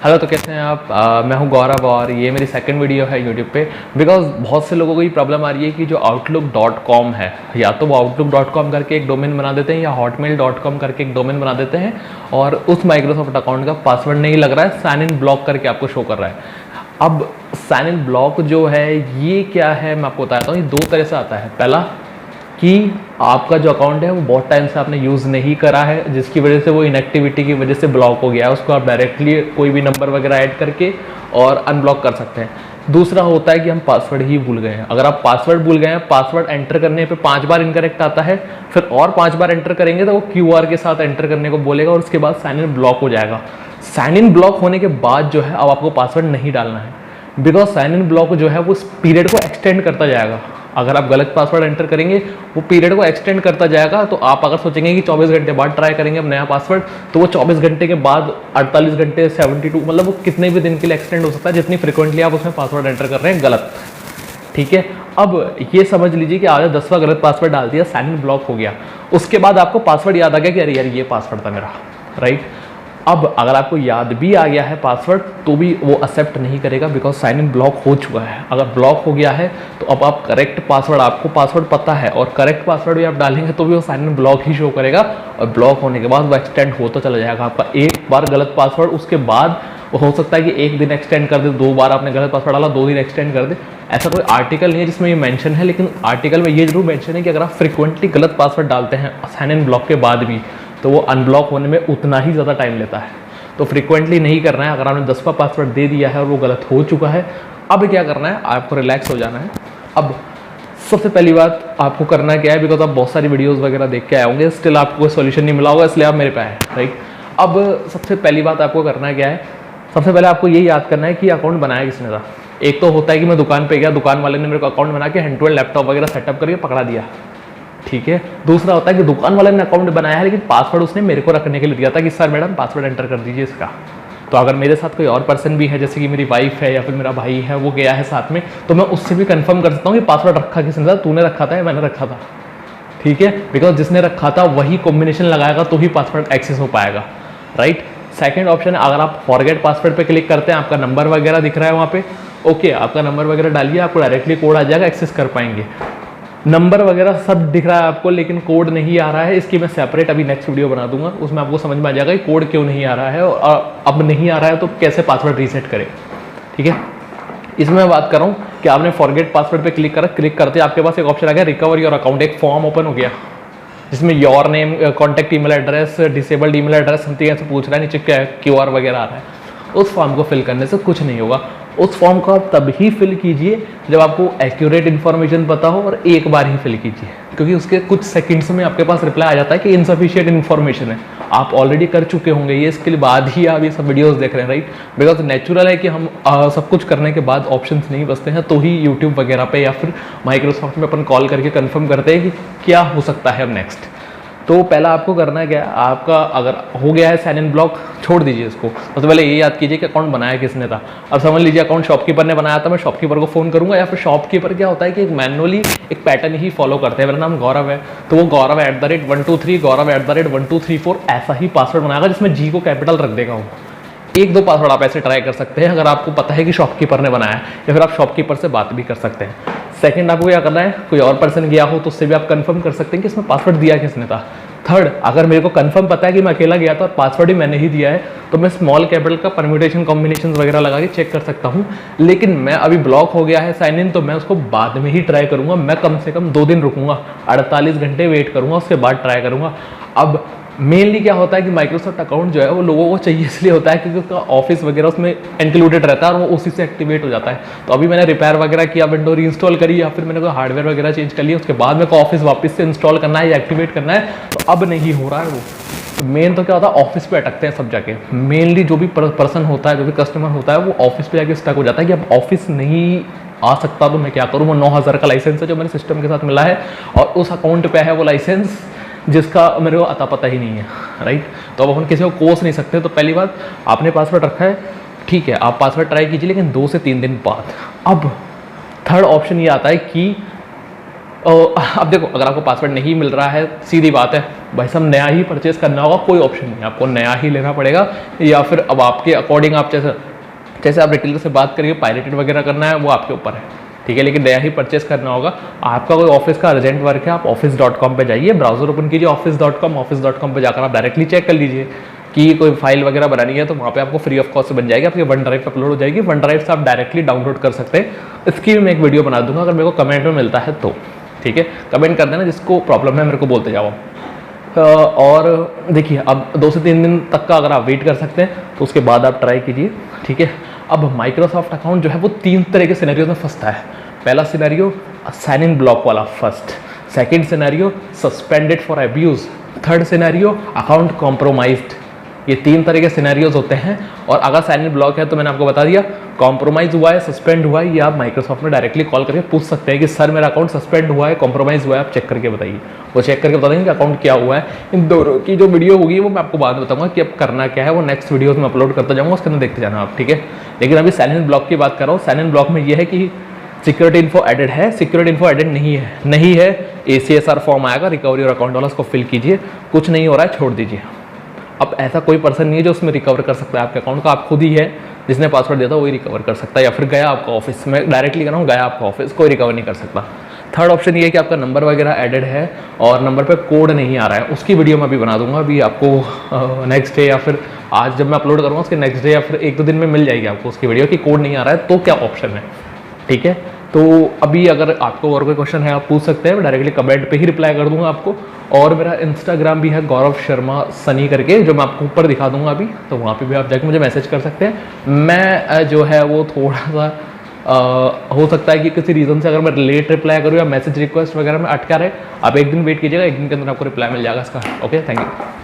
Hello, तो कैसे हैं आप? मैं हूं गौरव और ये मेरी सेकंड वीडियो है यूट्यूब पे। बिकॉज बहुत से लोगों को ये प्रॉब्लम आ रही है कि जो outlook.com है, या तो वो outlook.com करके एक डोमेन बना देते हैं या hotmail.com करके एक डोमेन बना देते हैं और उस माइक्रोसॉफ्ट अकाउंट का पासवर्ड नहीं लग रहा है, साइन इन ब्लॉक करके आपको शो कर रहा है। अब साइन इन ब्लॉक जो है ये क्या है मैं आपको बताता हूँ। ये दो तरह से आता है। पहला कि आपका जो अकाउंट है वो बहुत टाइम से आपने यूज़ नहीं करा है, जिसकी वजह से वो इनएक्टिविटी की वजह से ब्लॉक हो गया है। उसको आप डायरेक्टली कोई भी नंबर वगैरह ऐड करके और अनब्लॉक कर सकते हैं। दूसरा होता है कि हम पासवर्ड ही भूल गए हैं। अगर आप पासवर्ड भूल गए हैं, पासवर्ड एंटर करने पे 5 बार इनकरेक्ट आता है, फिर और 5 बार एंटर करेंगे तो वो QR के साथ एंटर करने को बोलेगा और उसके बाद साइन इन ब्लॉक हो जाएगा। साइन इन ब्लॉक होने के बाद जो है अब आपको पासवर्ड नहीं डालना है, बिकॉज साइन इन ब्लॉक जो है वो उस पीरियड को एक्सटेंड करता जाएगा। अगर आप गलत पासवर्ड एंटर करेंगे वो पीरियड को एक्सटेंड करता जाएगा। तो आप अगर सोचेंगे कि 24 घंटे बाद ट्राई करेंगे अब नया पासवर्ड, तो वो 24 घंटे के बाद 48 घंटे 72 मतलब वो कितने भी दिन के लिए एक्सटेंड हो सकता है, जितनी फ्रिक्वेंटली आप उसमें पासवर्ड एंटर कर रहे हैं गलत। ठीक है, अब ये समझ लीजिए कि आपने 10वां गलत पासवर्ड डाल दिया, साइन इन ब्लॉक हो गया। उसके बाद आपको पासवर्ड याद आ गया कि अरे यार ये पासवर्ड था मेरा, राइट। अब अगर आपको याद भी आ गया है पासवर्ड तो भी वो एक्सेप्ट नहीं करेगा, बिकॉज साइन इन ब्लॉक हो चुका है। अगर ब्लॉक हो गया है तो अब आप करेक्ट पासवर्ड, आपको पासवर्ड पता है और करेक्ट पासवर्ड भी आप डालेंगे तो भी वो साइन इन ब्लॉक ही शो करेगा। और ब्लॉक होने के बाद वो एक्सटेंड होता चला जाएगा। आपका एक बार गलत पासवर्ड, उसके बाद हो सकता है कि एक दिन एक्सटेंड कर दे, 2 बार आपने गलत पासवर्ड डाला 2 दिन एक्सटेंड कर दे। ऐसा कोई आर्टिकल नहीं है जिसमें ये मेंशन है, लेकिन आर्टिकल में ये जरूर मेंशन है कि अगर आप फ्रिक्वेंटली गलत पासवर्ड डालते हैं साइन इन ब्लॉक के बाद भी, तो वो अनब्लॉक होने में उतना ही ज़्यादा टाइम लेता है। तो फ्रीक्वेंटली नहीं करना है। अगर आपने 10वां पासवर्ड दे दिया है और वो गलत हो चुका है, अब क्या करना है, आपको रिलैक्स हो जाना है। अब सबसे पहली बात आपको करना क्या है, बिकॉज आप बहुत सारी वीडियोस वगैरह देख के आए होंगे, स्टिल आपको कोई सोल्यूशन नहीं मिला होगा, इसलिए आप मेरे पे आए, राइट। अब सबसे पहली बात आपको करना क्या है, सबसे पहले आपको ये याद करना है कि अकाउंट बनाया किसने था। एक तो होता है कि मैं दुकान पे गया, दुकान वाले ने मेरे को अकाउंट बना के हैंड टू हैंड लैपटॉप वगैरह सेटअप करके पकड़ा दिया, ठीक है। दूसरा होता है कि दुकान वाले ने अकाउंट बनाया है लेकिन पासवर्ड उसने मेरे को रखने के लिए दिया था कि सर मैडम पासवर्ड एंटर कर दीजिए इसका। तो अगर मेरे साथ कोई और पर्सन भी है, जैसे कि मेरी वाइफ है या फिर मेरा भाई है, वो गया है साथ में, तो मैं उससे भी कंफर्म कर सकता हूँ कि पासवर्ड रखा किसने था, तूने रखा था या मैंने रखा था, ठीक है। बिकॉज जिसने रखा था वही कॉम्बिनेशन लगाएगा तो ही पासवर्ड एक्सेस हो पाएगा, राइट। सेकेंड ऑप्शन है, अगर आप फॉरगेट पासवर्ड पे क्लिक करते हैं, आपका नंबर वगैरह दिख रहा है वहाँ पे, ओके, आपका नंबर वगैरह डालिए, आपको डायरेक्टली कोड आ जाएगा, एक्सेस कर पाएंगे। नंबर वगैरह सब दिख रहा है आपको लेकिन कोड नहीं आ रहा है, इसकी मैं सेपरेट अभी नेक्स्ट वीडियो बना दूंगा, उसमें आपको समझ में आ जाएगा कि कोड क्यों नहीं आ रहा है और अब नहीं आ रहा है तो कैसे पासवर्ड रीसेट करें, ठीक है। इसमें मैं बात कर रहा हूँ कि आपने फॉरगेट पासवर्ड पे क्लिक करा, क्लिक करते आपके पास एक ऑप्शन आ गया रिकवर योर अकाउंट, एक फॉर्म ओपन हो गया जिसमें your name, contact email address, disabled email address something ऐसे पूछ रहा है, नीचे QR वगैरह आ रहा है। उस फॉर्म को फिल करने से कुछ नहीं होगा। उस फॉर्म को आप तभी फिल कीजिए जब आपको एक्यूरेट इन्फॉर्मेशन पता हो, और एक बार ही फिल कीजिए, क्योंकि उसके कुछ सेकंड्स में आपके पास रिप्लाई आ जाता है कि इनसफिशिएंट इन्फॉर्मेशन है। आप ऑलरेडी कर चुके होंगे ये, इसके बाद ही आप ये सब वीडियोस देख रहे हैं, राइट। बिकॉज नेचुरल है कि हम सब कुछ करने के बाद ऑप्शंस नहीं बचते हैं, तो ही यूट्यूब वगैरह पे या फिर माइक्रोसॉफ्ट में अपन कॉल करके कंफर्म करते हैं कि क्या हो सकता है अब नेक्स्ट। तो पहला आपको करना क्या है, आपका अगर हो गया है साइन इन ब्लॉक, छोड़ दीजिए इसको। सबसे पहले ये याद कीजिए कि अकाउंट बनाया किसने था। अब समझ लीजिए अकाउंट शॉपकीपर ने बनाया था, मैं शॉपकीपर को फ़ोन करूंगा, या फिर शॉपकीपर क्या होता है कि एक मैनुअली एक पैटर्न ही फॉलो करते हैं। मेरा नाम गौरव है तो वो गौरव @123 गौरव @1234 ऐसा ही पासवर्ड बनाएगा जिसमें G को कैपिटल रख देगा वो। 1-2 पासवर्ड आप ऐसे ट्राई कर सकते हैं अगर आपको पता है कि शॉपकीपर ने बनाया है, या फिर आप शॉपकीपर से बात भी कर सकते हैं। सेकंड, आपको क्या करना है, कोई और पर्सन गया हो तो उससे भी आप कंफर्म कर सकते हैं कि इसमें पासवर्ड दिया किसने था। थर्ड, अगर मेरे को कंफर्म पता है कि मैं अकेला गया था और पासवर्ड ही मैंने ही दिया है, तो मैं स्मॉल कैपिटल का परम्यूटेशन कॉम्बिनेशन वगैरह लगा के चेक कर सकता हूँ। लेकिन मैं अभी ब्लॉक हो गया है साइन इन, तो मैं उसको बाद में ही ट्राई करूँगा। मैं कम से कम 2 दिन रुकूंगा, 48 घंटे वेट करूँगा, उसके बाद ट्राई करूँगा। अब मेनली क्या होता है कि माइक्रोसॉफ्ट अकाउंट जो है वो लोगों को चाहिए इसलिए होता है क्योंकि उसका ऑफिस वगैरह उसमें इंक्लूडेड रहता है और वो उसी से एक्टिवेट हो जाता है। तो अभी मैंने रिपेयर वगैरह किया, विंडो रीइंस्टॉल करी, या फिर मैंने कोई हार्डवेयर वगैरह चेंज कर लिया, उसके बाद मेरे को ऑफिस वापस से इंस्टॉल करना है या एक्टिवेट करना है, तो अब नहीं हो रहा है वो। तो मेन तो क्या होता है, ऑफिस पे अटकते हैं सब जाके। मेनली जो भी पर्सन होता है, जो भी कस्टमर होता है, वो ऑफिस पे जाके स्टक हो जाता है कि अब ऑफिस नहीं आ सकता तो मैं क्या करूँ। वो 9000 का लाइसेंस है जो मेरे सिस्टम के साथ मिला है, और उस अकाउंट पे है वो लाइसेंस जिसका मेरे को अता पता ही नहीं है, राइट। तो अब हम किसी को कोस नहीं सकते। तो पहली बात, आपने पासवर्ड रखा है, ठीक है, आप पासवर्ड ट्राई कीजिए, लेकिन 2 से 3 दिन बाद। अब थर्ड ऑप्शन ये आता है कि अब देखो, अगर आपको पासवर्ड नहीं मिल रहा है, सीधी बात है भाई साहब, नया ही परचेज करना होगा, कोई ऑप्शन नहीं है, आपको नया ही लेना पड़ेगा। या फिर अब आपके अकॉर्डिंग आप जैसे आप रिटेलर से बात करिए, पायरेटेड वगैरह करना है वो आपके ऊपर है, ठीक है, लेकिन नया ही परचेस करना होगा। आपका कोई ऑफिस का अर्जेंट वर्क है, आप office.com पे जाइए, ब्राउजर ओपन कीजिए office.com पे जाकर आप डायरेक्टली चेक कर लीजिए कि कोई फाइल वगैरह बनानी है, तो वहाँ पे आपको फ्री ऑफ कॉस्ट बन जाएगी, आपके वन ड्राइव पे अपलोड हो जाएगी, वन ड्राइव से आप डायरेक्टली डाउनलोड कर सकते हैं। इसकी भी मैं एक वीडियो बना दूंगा अगर मेरे को कमेंट में मिलता है तो, ठीक है, कमेंट कर देना, जिसको प्रॉब्लम है मेरे को बोलते जाओ। और देखिए, अब 2 से 3 दिन तक का अगर आप वेट कर सकते हैं तो उसके बाद आप ट्राई कीजिए, ठीक है। अब माइक्रोसॉफ्ट अकाउंट जो है वो 3 तरह के सिनेरियो में फंसता है। पहला सिनेरियो साइन इन ब्लॉक वाला, first. Second scenario suspended for abuse. Third scenario account compromised. ये 3 तरह के सिनेरियोज होते हैं। और अगर साइन इन ब्लॉक है तो मैंने आपको बता दिया, कॉम्प्रोमाइज़ हुआ है, सस्पेंड हुआ है, ये आप माइक्रोसॉफ्ट में डायरेक्टली कॉल करके पूछ सकते हैं कि सर मेरा अकाउंट सस्पेंड हुआ है, कॉम्प्रोमाइज़ हुआ है, आप चेक करके बताइए। वो चेक करके बता देंगे कि अकाउंट क्या हुआ है। इन दोनों की जो वीडियो होगी वो मैं आपको बाद में बताऊंगा कि अब करना क्या है, वो नेक्स्ट वीडियोस में अपलोड करता जाऊँगा, उसके अंदर देखते जाना आप, ठीक है। लेकिन अभी साइन इन ब्लॉक की बात कर रहा हूँ। साइन इन ब्लॉक में ये है कि सिक्योरिटी इन्फो एडेड है, सिक्योरिटी इन्फो एडेड नहीं है, ACSR फॉर्म आएगा, रिकवरी और अकाउंट वाला, उसको फिल कीजिए। कुछ नहीं हो रहा है, छोड़ दीजिए। अब ऐसा कोई पर्सन नहीं है जो उसमें रिकवर कर सकता है आपके अकाउंट का, आप खुद ही है, जिसने पासवर्ड दिया था वही रिकवर कर सकता है, या फिर गया आपका ऑफिस में, डायरेक्टली कर रहा हूँ, गया आपका ऑफिस, कोई रिकवर नहीं कर सकता। थर्ड ऑप्शन ये है कि आपका नंबर वगैरह एडेड है और नंबर पे कोड नहीं आ रहा है, उसकी वीडियो मैं अभी बना दूंगा, अभी आपको नेक्स्ट डे या फिर आज जब मैं अपलोड करूँगा उसके नेक्स्ट डे या फिर 1-2 दिन में मिल जाएगी आपको उसकी वीडियो कि कोड नहीं आ रहा है तो क्या ऑप्शन है, ठीक है। तो अभी अगर आपको और कोई क्वेश्चन है आप पूछ सकते हैं, मैं डायरेक्टली कमेंट पे ही रिप्लाई कर दूंगा आपको। और मेरा इंस्टाग्राम भी है गौरव शर्मा सनी करके, जो मैं आपको ऊपर दिखा दूंगा अभी, तो वहाँ पे भी आप जाके मुझे मैसेज कर सकते हैं। मैं जो है वो थोड़ा सा हो सकता है कि किसी रीज़न से अगर मैं लेट रिप्लाई करूँ या मैसेज रिक्वेस्ट वगैरह में अटका रहे, आप 1 दिन वेट कीजिएगा, 1 दिन के अंदर आपको रिप्लाई मिल जाएगा इसका। Okay, thank you.